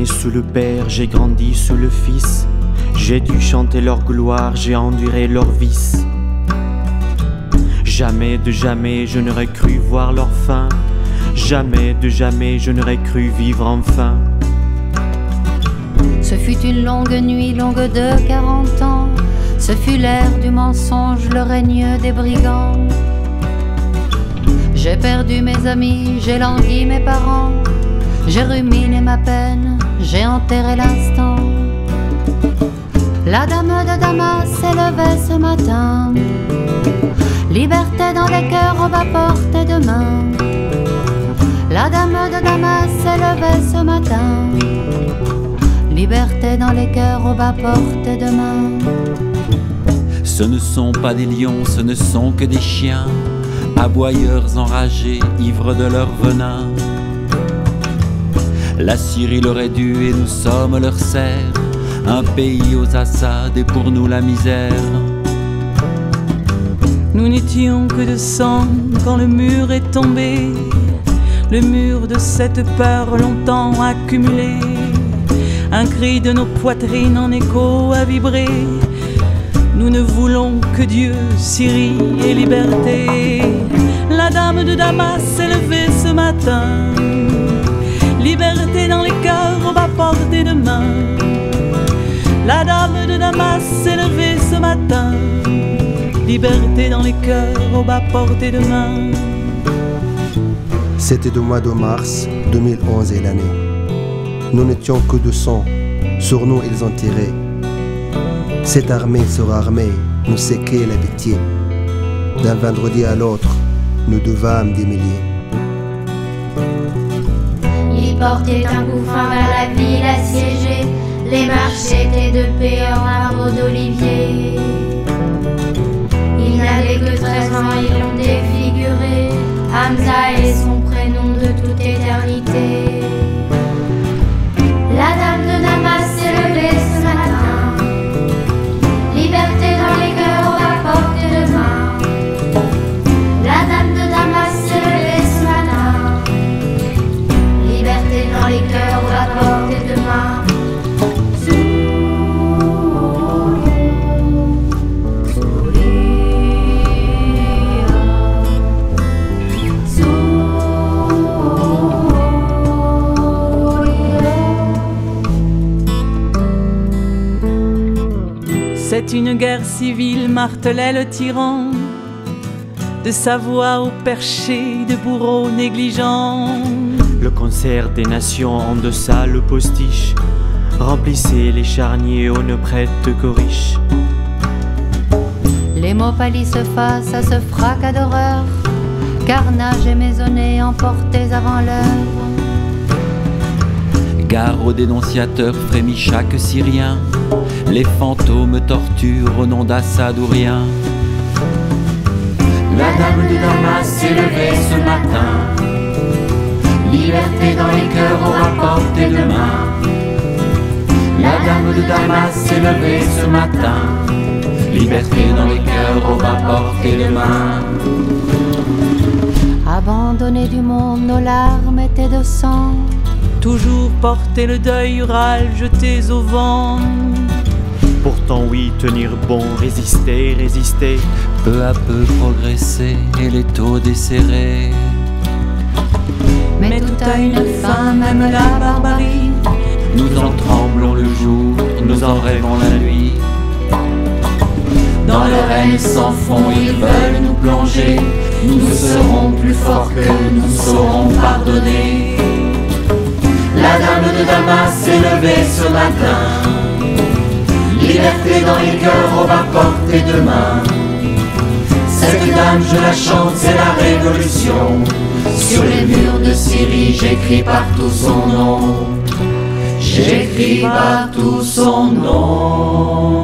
né sous le Père, j'ai grandi sous le Fils. J'ai dû chanter leur gloire, j'ai enduré leurs vices. Jamais de jamais je n'aurais cru voir leur fin. Jamais de jamais je n'aurais cru vivre enfin. Ce fut une longue nuit, longue de 40 ans. Ce fut l'ère du mensonge, le règne des brigands. J'ai perdu mes amis, j'ai langui mes parents. J'ai ruminé ma peine, j'ai enterré l'instant. La dame de Damas s'est levée ce matin. Liberté dans les cœurs, on va porter demain. La dame de Damas s'est levée ce matin. Liberté dans les cœurs, on va porter demain. Ce ne sont pas des lions, ce ne sont que des chiens, aboyeurs enragés, ivres de leur venin. La Syrie leur est due et nous sommes leur serfs, un pays aux Assad et pour nous la misère. Nous n'étions que de sang quand le mur est tombé, le mur de cette peur longtemps accumulée. Un cri de nos poitrines en écho a vibré. Nous ne voulons que Dieu, Syrie et liberté. La dame de Damas s'est levée ce matin. Liberté dans les cœurs, on va porter demain. La dame de Damas s'est levée ce matin. Liberté dans les cœurs, on va porter demain. C'était le mois de mars 2011 et l'année. Nous n'étions que de sang, sur nous ils ont tiré. Cette armée sur armée nous séquait la pitié. D'un vendredi à l'autre, nous devâmes des milliers. Ils portaient un couffin vers la ville assiégée. Les marchés étaient de paix en arbres d'olivier. Ils n'avaient que 13 ans, ils l'ont défiguré. Hamza est son prénom de toute éternité. La dame de Damas s'est levée ce matin. Liberté dans les cœurs, on va porter demain. La dame de Damas s'est levée ce matin. Liberté dans les cœurs, on va porter demain. C'est une guerre civile, martelait le tyran, de sa voix au perché de bourreaux négligents. Le concert des nations en deçà le postiche. Remplissez les charniers, on ne prête qu'aux riches. Les mots pâlissent face à ce fracas d'horreur. Carnage et maisonnée emportés avant l'heure. Gare aux dénonciateurs, frémit chaque Syrien. Les fantômes torturent au nom d'Assad ou rien. La dame de Damas s'est levée ce matin. Liberté dans les cœurs, on va porter demain. La dame de Damas s'est levée ce matin. Liberté dans les cœurs, on va porter demain. Abandonnés du monde, nos larmes étaient de sang. Toujours porter le deuil râle, jetés au vent. Pourtant oui, tenir bon, résister, résister. Peu à peu progresser et les taux desserrer. Mais tout a une fin, même la barbarie. Nous en tremblons le jour, nous en rêvons la nuit. Dans leur haine sans fond, ils veulent nous plonger. Nous serons plus forts que nous saurons pardonner. La dame de Damas s'est levée ce matin. Liberté dans les cœurs, on va porter demain. Cette dame, je la chante, c'est la révolution. Sur les murs de Syrie, j'écris partout son nom. J'écris partout son nom.